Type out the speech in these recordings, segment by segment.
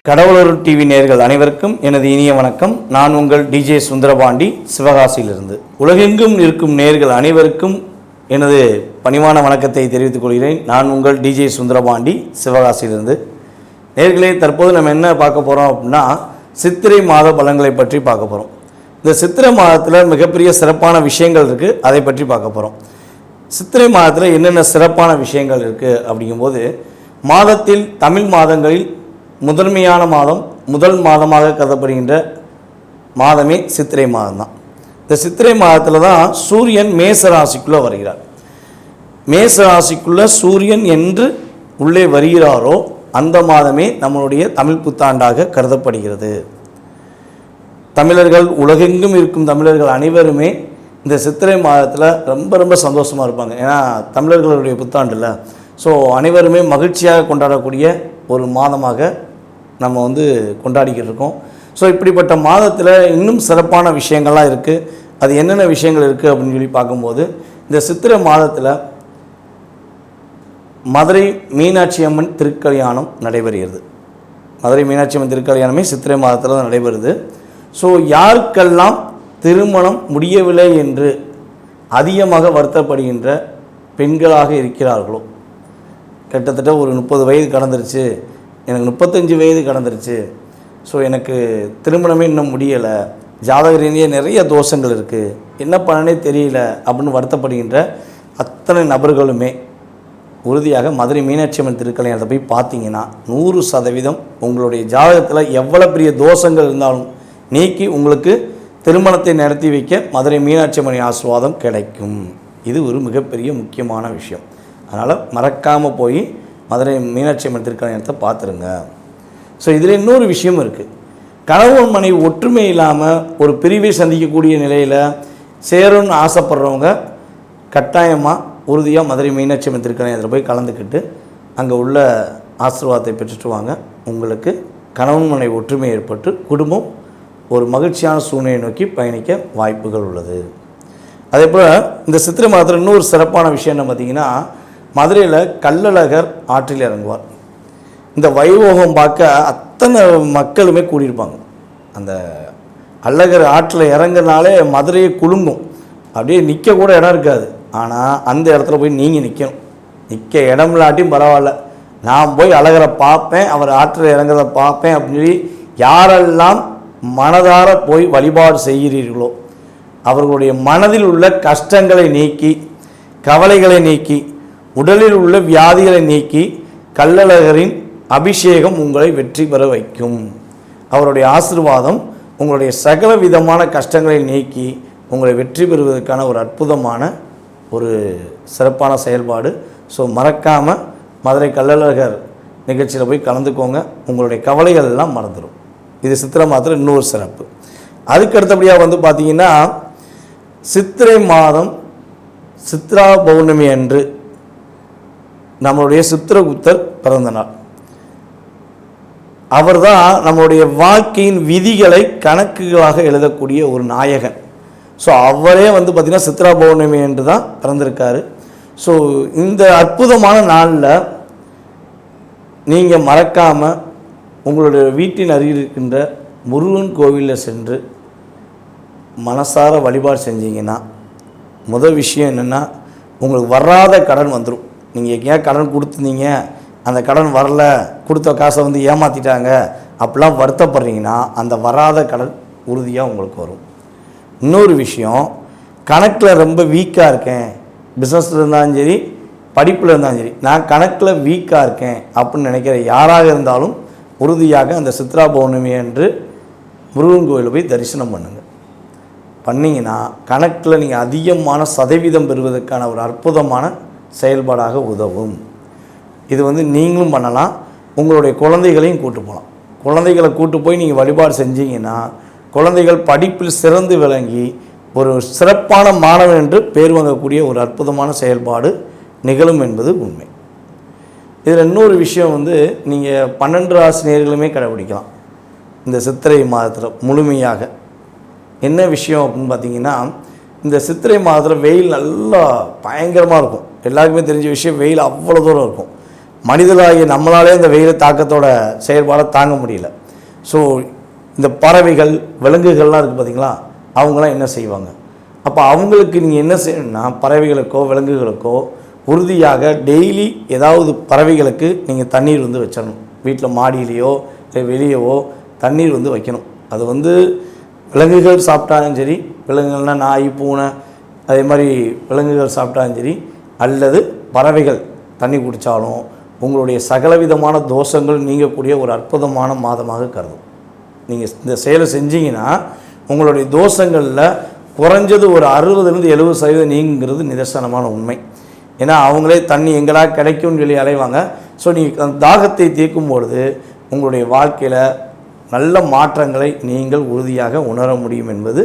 கடவுளூர் TV நேயர்கள் அனைவருக்கும் எனது இனிய வணக்கம். நான் உங்கள் டிஜே சுந்தரபாண்டி, சிவகாசியிலிருந்து. உலகெங்கும் இருக்கும் நேயர்கள் அனைவருக்கும் எனது பணிவான வணக்கத்தை தெரிவித்துக் கொள்கிறேன். நான் உங்கள் டிஜே சுந்தரபாண்டி, சிவகாசியிலிருந்து. நேயர்களே, தற்போது நம்ம என்ன பார்க்க போகிறோம் அப்படின்னா, சித்திரை மாத பலன்களை பற்றி பார்க்க போகிறோம். இந்த சித்திரை மாதத்தில் மிகப்பெரிய சிறப்பான விஷயங்கள் இருக்குது, அதை பற்றி பார்க்க போகிறோம். சித்திரை மாதத்தில் என்னென்ன சிறப்பான விஷயங்கள் இருக்குது அப்படிங்கும்போது, மாதத்தில் தமிழ் மாதங்களில் முதன்மையான மாதம், முதல் மாதமாக கருதப்படுகின்ற மாதமே சித்திரை மாதம் தான். இந்த சித்திரை மாதத்தில் தான் சூரியன் மேச ராசிக்குள்ளே வருகிறார். மேச ராசிக்குள்ளே சூரியன் என்று உள்ளே வருகிறாரோ அந்த மாதமே நம்மளுடைய தமிழ் புத்தாண்டாக கருதப்படுகிறது. தமிழர்கள், உலகெங்கும் இருக்கும் தமிழர்கள் அனைவருமே இந்த சித்திரை மாதத்தில் ரொம்ப சந்தோஷமாக இருப்பாங்க. ஏன்னா தமிழர்களுடைய புத்தாண்டு இல்லை. ஸோ அனைவருமே மகிழ்ச்சியாக கொண்டாடக்கூடிய ஒரு மாதமாக நம்ம கொண்டாடிக்கிட்டு இருக்கோம். ஸோ இப்படிப்பட்ட மாதத்தில் இன்னும் சிறப்பான விஷயங்கள்லாம் இருக்குது. அது என்னென்ன விஷயங்கள் இருக்குது அப்படின்னு சொல்லி பார்க்கும்போது, இந்த சித்திரை மாதத்தில் மதுரை மீனாட்சி அம்மன் திருக்கல்யாணம் நடைபெறுகிறது. மதுரை மீனாட்சி அம்மன் திருக்கல்யாணமே சித்திரை மாதத்தில் தான் நடைபெறுது. ஸோ யாருக்கெல்லாம் திருமணம் முடியவில்லை என்று அதிகமாக வருத்தப்படுகின்ற பெண்களாக இருக்கிறார்களோ, கிட்டத்தட்ட ஒரு 30 வயது கடந்துருச்சு, எனக்கு 35 வயது கடந்துருச்சு, ஸோ எனக்கு திருமணமே இன்னும் முடியலை, ஜாதக ரீதியாக நிறைய தோஷங்கள் இருக்குது, என்ன பண்ணனே தெரியல அப்படின்னு வருத்தப்படுகின்ற அத்தனை நபர்களுமே உறுதியாக மதுரை மீனாட்சி அம்மன் திருக்கல்யாணத்தை போய் பார்த்தீங்கன்னா 100% உங்களுடைய ஜாதகத்தில் எவ்வளோ பெரிய தோஷங்கள் இருந்தாலும் நீக்கி உங்களுக்கு திருமணத்தை நடத்தி வைக்க மதுரை மீனாட்சி அம்மன் ஆசீர்வாதம் கிடைக்கும். இது ஒரு மிகப்பெரிய முக்கியமான விஷயம். அதனால் மறக்காமல் போய் மதுரை மீனாட்சி அம்மன் திருக்கல்யாணத்தை பார்த்துருங்க. ஸோ இதில் இன்னொரு விஷயம் இருக்குது. கணவன் மனைவி ஒற்றுமை இல்லாமல் ஒரு பிரிவை சந்திக்கக்கூடிய நிலையில் சேரும்னு ஆசைப்படுறவங்க கட்டாயமாக உறுதியாக மதுரை மீனாட்சி அம்மன் திருக்கல்யாணத்தில் போய் கலந்துக்கிட்டு அங்கே உள்ள ஆசீர்வாதத்தை பெற்றுட்டு வாங்க. உங்களுக்கு கணவன் மனைவி ஒற்றுமை ஏற்பட்டு குடும்பம் ஒரு மகிழ்ச்சியான சூழ்நிலையை நோக்கி பயணிக்க வாய்ப்புகள் உள்ளது. அதே போல் இந்த சித்திரை மாதத்தில் இன்னொரு சிறப்பான விஷயம் என்ன பார்த்திங்கன்னா, மதுரையில் கள்ளழகர் ஆற்றில் இறங்குவார். இந்த வைபோகம் பார்க்க அத்தனை மக்களுமே கூடியிருப்பாங்க. அந்த அழகர் ஆற்றில் இறங்குறதுனாலே மதுரையை குலுங்கும். அப்படியே நிற்க கூட இடம் இருக்காது. ஆனால் அந்த இடத்துல போய் நீங்கள் நிற்கணும். நிற்க இடம் இல்லாட்டியும் பரவாயில்ல, நான் போய் அழகரை பார்ப்பேன், அவர் ஆற்றில் இறங்குறத பார்ப்பேன் அப்படின்னு சொல்லி யாரெல்லாம் மனதார போய் வழிபாடு செய்கிறீர்களோ அவர்களுடைய மனதில் உள்ள கஷ்டங்களை நீக்கி, கவலைகளை நீக்கி, உடலில் உள்ள வியாதிகளை நீக்கி கள்ளழகரின் அபிஷேகம் உங்களை வெற்றி பெற வைக்கும். அவருடைய ஆசீர்வாதம் உங்களுடைய சகல விதமான கஷ்டங்களை நீக்கி உங்களை வெற்றி பெறுவதற்கான ஒரு அற்புதமான ஒரு சிறப்பான செயல்பாடு. ஸோ மறக்காமல் மதுரை கள்ளழகர் நிகழ்ச்சியில் போய் கலந்துக்கோங்க. உங்களுடைய கவலைகள் எல்லாம் மறந்துடும். இது சித்திரை மாதத்தில் இன்னொரு சிறப்பு. அதுக்கு அடுத்தபடியாக பார்த்திங்கன்னா, சித்திரை மாதம் சித்ரா பௌர்ணமி அன்று நம்மளுடைய சித்திரகுப்தர் பிறந்த நாள். அவர் தான் நம்மளுடைய வாழ்க்கையின் விதிகளை கணக்குகளாக எழுதக்கூடிய ஒரு நாயகன். ஸோ அவரே பார்த்திங்கன்னா சித்ரா பௌர்ணமி என்று தான் பிறந்திருக்காரு. ஸோ இந்த அற்புதமான நாளில் நீங்கள் மறக்காமல் உங்களுடைய வீட்டின் அருகில் இருக்கின்ற முருகன் கோவிலில் சென்று மனசார வழிபாடு செஞ்சீங்கன்னா, முதல் விஷயம் என்னென்னா, உங்களுக்கு வராத கடன் வந்துடும். நீங்கள் எங்கேயா கடன் கொடுத்துருந்தீங்க, அந்த கடன் வரல, கொடுத்த காசை ஏமாற்றிட்டாங்க அப்படிலாம் வருத்தப்படுறீங்கன்னா, அந்த வராத கடன் உறுதியாக உங்களுக்கு வரும். இன்னொரு விஷயம், கணக்கில் ரொம்ப வீக்காக இருக்கேன், பிஸ்னஸில் இருந்தாலும் சரி, படிப்பில் இருந்தாலும் சரி, நான் கணக்கில் வீக்காக இருக்கேன் அப்படின்னு நினைக்கிற யாராக இருந்தாலும் உறுதியாக அந்த சித்ரா பௌர்ணமி அன்று முருகன் கோயிலில் போய் தரிசனம் பண்ணுங்கள். பண்ணிங்கன்னா கணக்கில் நீங்கள் அதிகமான சதவீதம் பெறுவதற்கான ஒரு அற்புதமான செயல்பாடாக உதவும். இது நீங்களும் பண்ணலாம், உங்களுடைய குழந்தைகளையும் கூட்டு போகலாம். குழந்தைகளை கூட்டு போய் நீங்கள் வழிபாடு செஞ்சீங்கன்னா குழந்தைகள் படிப்பில் சிறந்து விளங்கி ஒரு சிறப்பான மாணவன் என்று பேர் வாங்கக்கூடிய ஒரு அற்புதமான செயல்பாடு நிகழும் என்பது உண்மை. இதில் இன்னொரு விஷயம் நீங்கள் 12 ராசி நேயர்களுமே கடைபிடிக்கலாம் இந்த சித்திரை மாதத்தில் முழுமையாக. என்ன விஷயம் அப்படின்னு பார்த்தீங்கன்னா, இந்த சித்திரை மாதத்தில் வெயில் நல்லா பயங்கரமாக இருக்கும். எல்லாருக்குமே தெரிஞ்ச விஷயம், வெயில் அவ்வளோ தூரம் இருக்கும். மனிதர்களாகிய நம்மளாலே இந்த வெயில் தாக்கத்தோட செயல்பாடை தாங்க முடியல. ஸோ இந்த பறவைகள் விலங்குகள்லாம் இருக்குது பார்த்திங்களா, அவங்களாம் என்ன செய்வாங்க? அப்போ அவங்களுக்கு நீங்கள் என்ன செய்யணும்னா, பறவைகளுக்கோ விலங்குகளுக்கோ உறுதியாக டெய்லி ஏதாவது பறவைகளுக்கு நீங்கள் தண்ணீர் வந்து வச்சிடணும். வீட்டில் மாடியிலையோ இல்லை வெளியவோ தண்ணீர் வந்து வைக்கணும். அது வந்து விலங்குகள் சாப்பிட்டாலும் சரி, விலங்குகள்னால் நாய் பூனை அதே மாதிரி விலங்குகள் சாப்பிட்டாலும் சரி, அல்லது பறவைகள் தண்ணி குடித்தாலும் உங்களுடைய சகலவிதமான தோஷங்கள் நீங்கக்கூடிய ஒரு அற்புதமான மாதமாக கருதும். நீங்கள் இந்த செயலை செஞ்சீங்கன்னா உங்களுடைய தோஷங்களில் குறைஞ்சது ஒரு 60-70% நீங்கிறது நிதர்சனமான உண்மை. ஏன்னா அவங்களே தண்ணி எங்கடா கிடைக்கும்னு சொல்லி அலைவாங்க. ஸோ நீங்கள் அந்த தாகத்தை தீர்க்கும் பொழுது உங்களுடைய வாழ்க்கையில் நல்ல மாற்றங்களை நீங்கள் உறுதியாக உணர முடியும் என்பது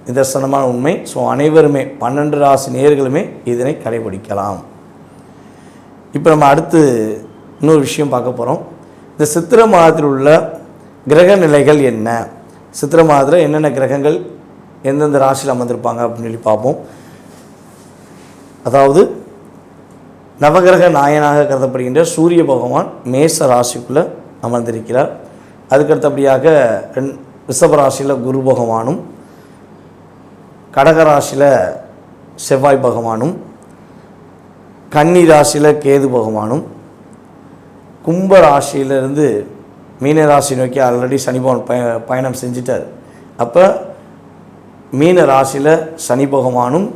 நிதர்சனமான உண்மை. ஸோ அனைவருமே 12 ராசி நேயர்களுமே இதனை கடைபிடிக்கலாம். இப்போ நம்ம அடுத்து இன்னொரு விஷயம் பார்க்க போகிறோம். இந்த சித்திரை மாதத்தில் உள்ள கிரக நிலைகள் என்ன, சித்திரை மாதத்தில் என்னென்ன கிரகங்கள் எந்தெந்த ராசியில் அமர்ந்திருப்பாங்க அப்படின்னு சொல்லி பார்ப்போம். அதாவது நவகிரக நாயனாக கருதப்படுகின்ற சூரிய பகவான் மேச ராசிக்குள்ளே அமர்ந்திருக்கிறார். அதுக்கடுத்தபடியாக ரிஷப ராசியில் குரு பகவானும், கடக ராசியில் செவ்வாய் பகவானும், கன்னி ராசியில் கேது பகவானும், கும்ப ராசியிலிருந்து மீன ராசி நோக்கி ஆல்ரெடி சனி பகவான் பயணம் செஞ்சிட்டார். அப்போ மீன ராசியில் சனி பகவானும்,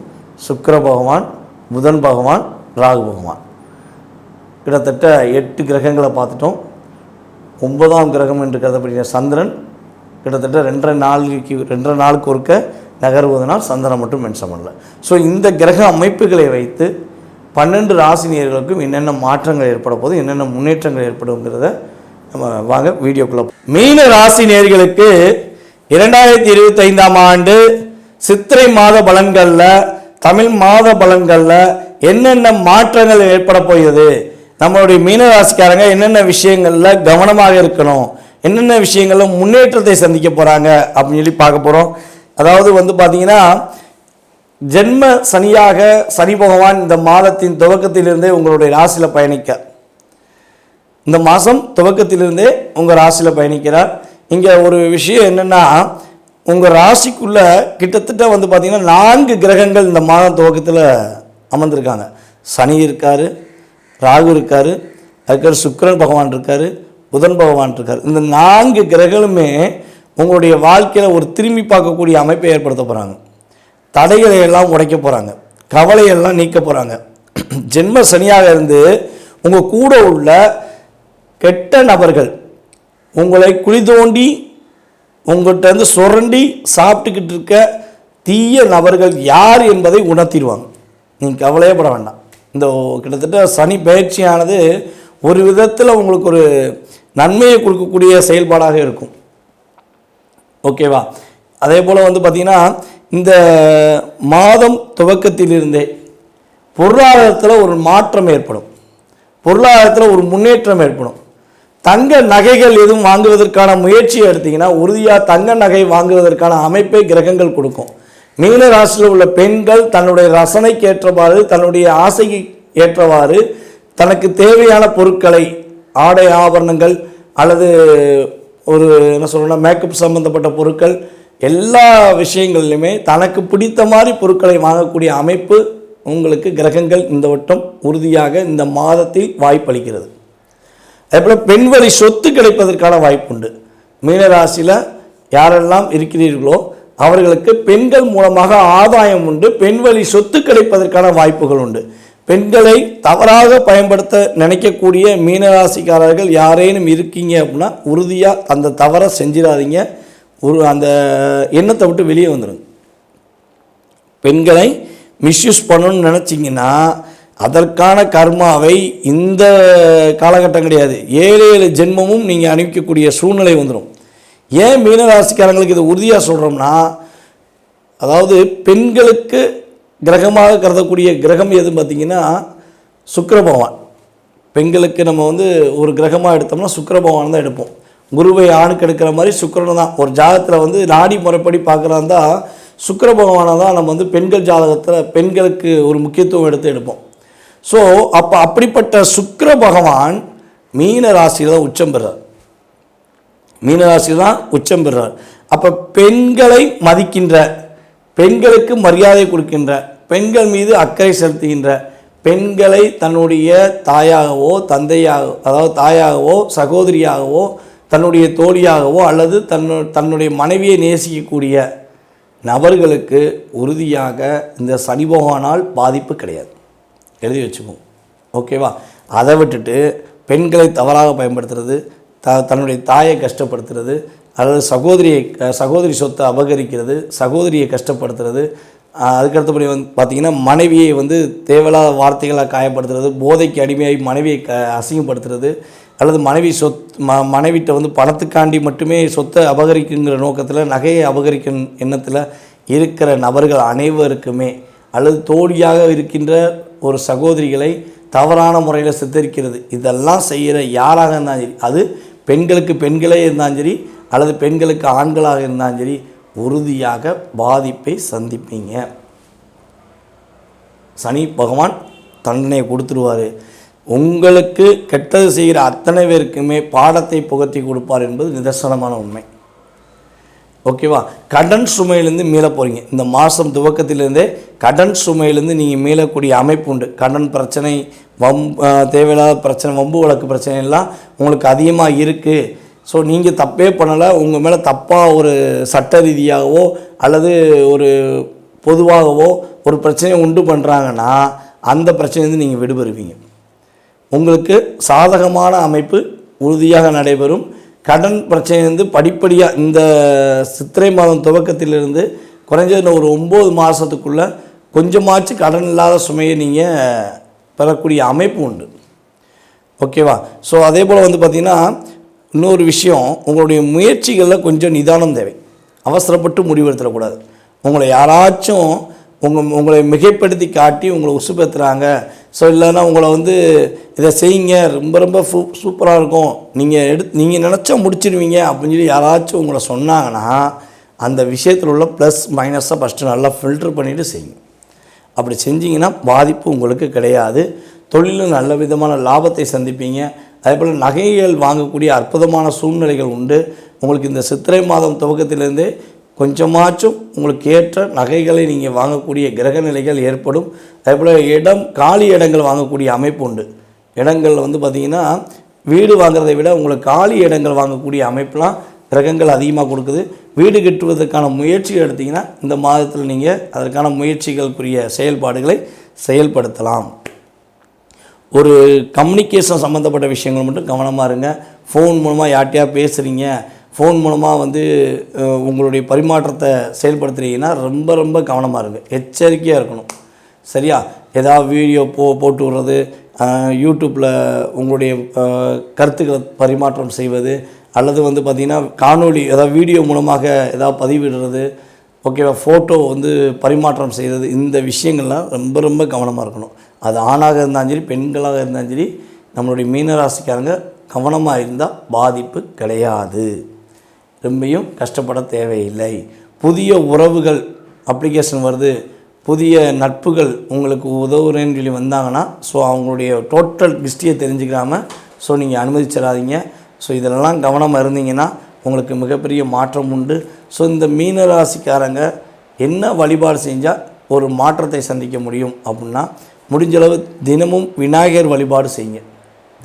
சுக்கிர பகவான், புதன் பகவான், ராகு பகவான், கிட்டத்தட்ட 8 கிரகங்களை பார்த்துட்டோம். 9ஆம் கிரகம் என்று கருதப்படுகிற சந்திரன் கிட்டத்தட்ட 2.5 நாளுக்கு ஒருக்க நகர்வதனால் சந்திரன் மட்டும் மென்ஷன் பண்ணல. ஸோ இந்த கிரக அமைப்புகளை வைத்து 12 ராசினியர்களுக்கும் என்னென்ன மாற்றங்கள் ஏற்பட போது, என்னென்ன முன்னேற்றங்கள் ஏற்படுங்கிறத நம்ம வாங்க வீடியோக்குள்ள. மீன ராசி நேயர்களுக்கு 2025ஆம் ஆண்டு சித்திரை மாத பலன்களில், தமிழ் மாத பலன்களில் என்னென்ன மாற்றங்கள் ஏற்பட போகிறது, நம்மளுடைய மீனராசிக்காரங்க என்னென்ன விஷயங்களில் கவனமாக இருக்கணும், என்னென்ன விஷயங்களில் முன்னேற்றத்தை சந்திக்க போகிறாங்க அப்படின்னு சொல்லி பார்க்க போகிறோம். அதாவது வந்து பார்த்தீங்கன்னா, ஜென்ம சனியாக சனி பகவான் இந்த மாதத்தின் துவக்கத்திலிருந்தே உங்களுடைய ராசியில் பயணிக்க, இந்த மாதம் துவக்கத்திலிருந்தே உங்கள் ராசியில் பயணிக்கிறார். இங்கே ஒரு விஷயம் என்னென்னா, உங்கள் ராசிக்குள்ளே கிட்டத்தட்ட வந்து பார்த்திங்கன்னா 4 கிரகங்கள் இந்த மாதம் துவக்கத்தில் அமர்ந்திருக்காங்க. சனி இருக்கார், ராகு இருக்கார், அதுக்கப்புறம் சுக்கிரன் பகவான் இருக்கார், புதன் பகவான் இருக்கார். இந்த 4 கிரகங்களுமே உங்களுடைய வாழ்க்கையில் ஒரு திரும்பி பார்க்கக்கூடிய அமைப்பை ஏற்படுத்த போகிறாங்க. தடைகளை எல்லாம் உடைக்க போகிறாங்க, கவலையெல்லாம் நீக்க போகிறாங்க. ஜென்ம சனியாக இருந்து உங்கள் கூட உள்ள கெட்ட நபர்கள் உங்களை குழி தோண்டி உங்கள்கிட்ட இருந்து சுரண்டி சாப்பிட்டுக்கிட்டு இருக்க தீய நபர்கள் யார் என்பதை உணர்த்திடுவாங்க. நீங்கள் கவலையே பட வேண்டாம். இந்த கிட்டத்தட்ட சனி பயிற்சியானது ஒரு விதத்தில் உங்களுக்கு ஒரு நன்மையை கொடுக்கக்கூடிய செயல்பாடாக இருக்கும். ஓகேவா? அதே போல் வந்து பார்த்திங்கன்னா, இந்த மாதம் துவக்கத்திலிருந்தே பொருளாதாரத்தில் ஒரு மாற்றம் ஏற்படும், பொருளாதாரத்தில் ஒரு முன்னேற்றம் ஏற்படும். தங்க நகைகள் எதுவும் வாங்குவதற்கான முயற்சியை எடுத்திங்கன்னா உறுதியாக தங்க நகை வாங்குவதற்கான அமைப்பை கிரகங்கள் கொடுக்கும். மீன ராசியில் உள்ள பெண்கள் தன்னுடைய ரசனைக்கு ஏற்றவாறு, தன்னுடைய ஆசைக்கு ஏற்றவாறு தனக்கு தேவையான பொருட்களை, ஆடை ஆபரணங்கள் அல்லது ஒரு என்ன சொல்லணும்னா மேக்கப் சம்பந்தப்பட்ட பொருட்கள், எல்லா விஷயங்கள்லையுமே தனக்கு பிடித்த மாதிரி பொருட்களை வாங்கக்கூடிய அமைப்பு உங்களுக்கு கிரகங்கள் இந்த வட்டம் உறுதியாக இந்த மாதத்தில் வாய்ப்பளிக்கிறது. அதேபோல் பெண்வழி சொத்து கிடைப்பதற்கான வாய்ப்புண்டு. மீனராசியில் யாரெல்லாம் இருக்கிறீர்களோ அவர்களுக்கு பெண்கள் மூலமாக ஆதாயம் உண்டு, பெண்வழி சொத்து கிடைப்பதற்கான வாய்ப்புகள் உண்டு. பெண்களை தவறாக பயன்படுத்த நினைக்கக்கூடிய மீனராசிக்காரர்கள் யாரேனும் இருக்கீங்க அப்படின்னா உறுதியாக அந்த தவறை செஞ்சிடாதீங்க. அந்த எண்ணத்தை விட்டு வெளியே வந்துடுங்க. பெண்களை மிஸ்யூஸ் பண்ணணும்னு நினச்சிங்கன்னா அதற்கான கர்மாவை இந்த காலகட்டம் கிடையாது, 7 ஜென்மமும் நீங்கள் அனுப்பிக்கக்கூடிய சூழ்நிலை வந்துடும். ஏன் மீனராசிக்காரங்களுக்கு இது உறுதியாக சொல்கிறோம்னா, அதாவது பெண்களுக்கு கிரகமாக கருதக்கூடிய கிரகம் எதுன்னு பார்த்திங்கன்னா சுக்கிர பகவான். பெண்களுக்கு நம்ம வந்து ஒரு கிரகமாக எடுத்தோம்னா சுக்கிர பகவான் தான் எடுப்போம். குருவை ஆணுக்கு எடுக்கிற மாதிரி சுக்கிரன் தான். ஒரு ஜாதகத்தில் வந்து நாடி முறைப்படி பார்க்குறாந்தா சுக்கிர பகவானை தான் நம்ம வந்து பெண்கள் ஜாதகத்தில் பெண்களுக்கு ஒரு முக்கியத்துவம் எடுப்போம். ஸோ அப்போ அப்படிப்பட்ட சுக்கிர பகவான் மீன ராசியில் தான் உச்சம் பெறார். மீனராசியில் தான் உச்சம் பெறார். அப்போ பெண்களை மதிக்கின்ற, பெண்களுக்கு மரியாதை கொடுக்கின்ற, பெண்கள் மீது அக்கறை செலுத்துகின்ற, பெண்களை தன்னுடைய தாயாகவோ தந்தையாக, அதாவது தாயாகவோ சகோதரியாகவோ தன்னுடைய தோழியாகவோ அல்லது தன்னுடைய மனைவியை நேசிக்கக்கூடிய நபர்களுக்கு உறுதியாக இந்த சனி பகவானால் பாதிப்பு கிடையாது. எழுதி வச்சுக்கோங்க, ஓகேவா? அதை விட்டுட்டு பெண்களை தவறாக பயன்படுத்துறது, தன்னுடைய தாயை கஷ்டப்படுத்துறது, அல்லது சகோதரி சொத்தை அபகரிக்கிறது, சகோதரியை கஷ்டப்படுத்துறது, அதுக்கடுத்தபடி பார்த்திங்கன்னா மனைவியை தேவையில்லாத வார்த்தைகளாக காயப்படுத்துறது, போதைக்கு அடிமையாகி மனைவியை அசிங்கப்படுத்துறது, அல்லது மனைவிட்ட பணத்துக்காண்டி மட்டுமே சொத்தை அபகரிக்குங்கிற நோக்கத்தில், நகையை அபகரிக்கும் எண்ணத்தில் இருக்கிற நபர்கள் அனைவருக்குமே, அல்லது தோழியாக இருக்கின்ற ஒரு சகோதரிகளை தவறான முறையில் சித்தரிக்கிறது, இதெல்லாம் செய்கிற யாராக இருந்தாலும் சரி, அது பெண்களுக்கு பெண்களே இருந்தாலும் சரி அல்லது பெண்களுக்கு ஆண்களாக இருந்தாலும் சரி, உறுதியாக பாதிப்பை சந்திப்பீங்க. சனி பகவான் தண்டனையை கொடுத்துருவார். உங்களுக்கு கெட்டது செய்கிற அத்தனை பேருக்குமே பாடத்தை புகட்டி கொடுப்பார் என்பது நிதர்சனமான உண்மை. ஓகேவா? கடன் சுமையிலேருந்து மீள போகிறீங்க. இந்த மாதம் துவக்கத்திலேருந்தே கடன் சுமையிலேருந்து நீங்கள் மீளக்கூடிய அமைப்பு உண்டு. கடன் பிரச்சனை, தேவையில்லாத பிரச்சனை, வம்பு வழக்கு பிரச்சனை எல்லாம் உங்களுக்கு அதிகமாக இருக்குது. ஸோ நீங்கள் தப்பே பண்ணலை, உங்கள் மேலே தப்பாக ஒரு சட்ட ரீதியாகவோ அல்லது ஒரு பொதுவாகவோ ஒரு பிரச்சனையை உண்டு பண்ணுறாங்கன்னா அந்த பிரச்சனையிலேருந்து நீங்கள் விடுபடுவீங்க. உங்களுக்கு சாதகமான அமைப்பு உறுதியாக நடைபெறும். கடன் பிரச்சனை படிப்படியாக இந்த சித்திரை மாதம் துவக்கத்திலிருந்து குறைஞ்சது ஒரு 9 மாதத்துக்குள்ளே கொஞ்சமாச்சு கடன் இல்லாத சுமையை நீங்கள் பெறக்கூடிய அமைப்பு உண்டு. ஓகேவா? ஸோ அதே போல் பார்த்திங்கன்னா இன்னொரு விஷயம், உங்களுடைய முயற்சிகளில் கொஞ்சம் நிதானம் தேவை. அவசரப்பட்டு முடிவெடுத்துடக்கூடாது. உங்களை யாராச்சும் உங்களை மிகைப்படுத்தி காட்டி உங்களை உசுப்பேற்றுறாங்க, ஸோ இல்லைன்னா உங்களை இதை செய்யுங்க, ரொம்ப ரொம்ப சூப்பராக இருக்கும், நீங்கள் நினச்சா முடிச்சிடுவீங்க அப்படின்னு சொல்லி யாராச்சும் உங்களை சொன்னாங்கன்னா அந்த விஷயத்தில் உள்ள ப்ளஸ் மைனஸை ஃபஸ்ட்டு நல்லா ஃபில்டர் பண்ணிவிட்டு செய்யுங்க. அப்படி செஞ்சிங்கன்னா பாதிப்பு உங்களுக்கு கிடையாது. தொழிலில் நல்ல விதமான லாபத்தை சந்திப்பீங்க. அதே போல் நகைகள் வாங்கக்கூடிய அற்புதமான சூழ்நிலைகள் உண்டு. உங்களுக்கு இந்த சித்திரை மாதம் துவக்கத்திலேருந்தே கொஞ்சமாச்சும் உங்களுக்கு ஏற்ற நகைகளை நீங்கள் வாங்கக்கூடிய கிரக நிலைகள் ஏற்படும். அதே போல் காலி இடங்கள் வாங்கக்கூடிய அமைப்பு உண்டு. இடங்கள் பார்த்திங்கன்னா வீடு வாங்குறதை விட உங்களுக்கு காலி இடங்கள் வாங்கக்கூடிய அமைப்பெலாம் கிரகங்கள் அதிகமாக கொடுக்குது. வீடு கட்டுவதற்கான முயற்சிகள் எடுத்திங்கன்னா இந்த மாதத்தில் நீங்கள் அதற்கான முயற்சிகளுக்குரிய செயல்பாடுகளை செயல்படுத்தலாம். ஒரு கம்யூனிகேஷன் சம்மந்தப்பட்ட விஷயங்கள் மட்டும் கவனமாக இருங்க. ஃபோன் மூலமாக யார்ட்டையா பேசுகிறீங்க, ஃபோன் மூலமாக உங்களுடைய பரிமாற்றத்தை செயல்படுத்துகிறீங்கன்னா ரொம்ப ரொம்ப கவனமாக இருங்க, எச்சரிக்கையாக இருக்கணும். சரியா? ஏதாவது வீடியோ போட்டு விடுறது, யூடியூப்பில் உங்களுடைய கருத்துக்களை பரிமாற்றம் செய்வது, அல்லது பார்த்திங்கன்னா காணொளி ஏதாவது வீடியோ மூலமாக ஏதாவது பதிவிடுறது, ஓகேவா, ஃபோட்டோ பரிமாற்றம் செய்கிறது, இந்த விஷயங்கள்லாம் ரொம்ப ரொம்ப கவனமாக இருக்கணும். அது ஆணாக இருந்தாலும் சரி பெண்களாக இருந்தாலும் சரி, நம்மளுடைய மீனராசிக்காரங்க கவனமாக இருந்தால் பாதிப்பு கிடையாது. ரொம்பையும் கஷ்டப்பட தேவையில்லை. புதிய உறவுகள் அப்ளிகேஷன் வருது, புதிய நட்புகள் உங்களுக்கு உதவுறேன்னு சொல்லி வந்தாங்கன்னா ஸோ அவங்களுடைய டோட்டல் ஹிஸ்ட்ரியை தெரிஞ்சுக்காமல் ஸோ நீங்கள் அனுமதிச்சிடாதீங்க. ஸோ இதெல்லாம் கவனமாக இருந்தீங்கன்னா உங்களுக்கு மிகப்பெரிய மாற்றம் உண்டு. ஸோ இந்த மீனராசிக்காரங்க என்ன வழிபாடு செஞ்சால் ஒரு மாற்றத்தை சந்திக்க முடியும் அப்படின்னா, முடிஞ்சளவு தினமும் விநாயகர் வழிபாடு செய்யுங்க.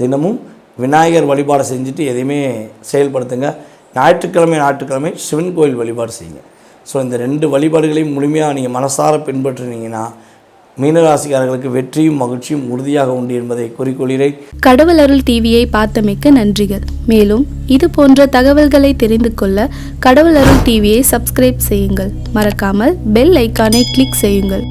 தினமும் விநாயகர் வழிபாடு செஞ்சுட்டு எதையுமே செயல்படுத்துங்க. ஞாயிற்றுக்கிழமை சிவன் கோயில் வழிபாடு செய்யுங்க. ஸோ இந்த 2 வழிபாடுகளையும் முழுமையாக நீங்கள் மனசார பின்பற்றினீங்கன்னா மீனராசிக்காரர்களுக்கு வெற்றியும் மகிழ்ச்சியும் உறுதியாக உண்டு என்பதை குறிக்கொள்கிறேன். கடவுள் அருள் டிவியை பார்த்தமைக்க நன்றிகள். மேலும் இது போன்ற தகவல்களை தெரிந்து கொள்ள கடவுள் அருள் டிவியை சப்ஸ்கிரைப் செய்யுங்கள். மறக்காமல் பெல் ஐக்கானை கிளிக் செய்யுங்கள்.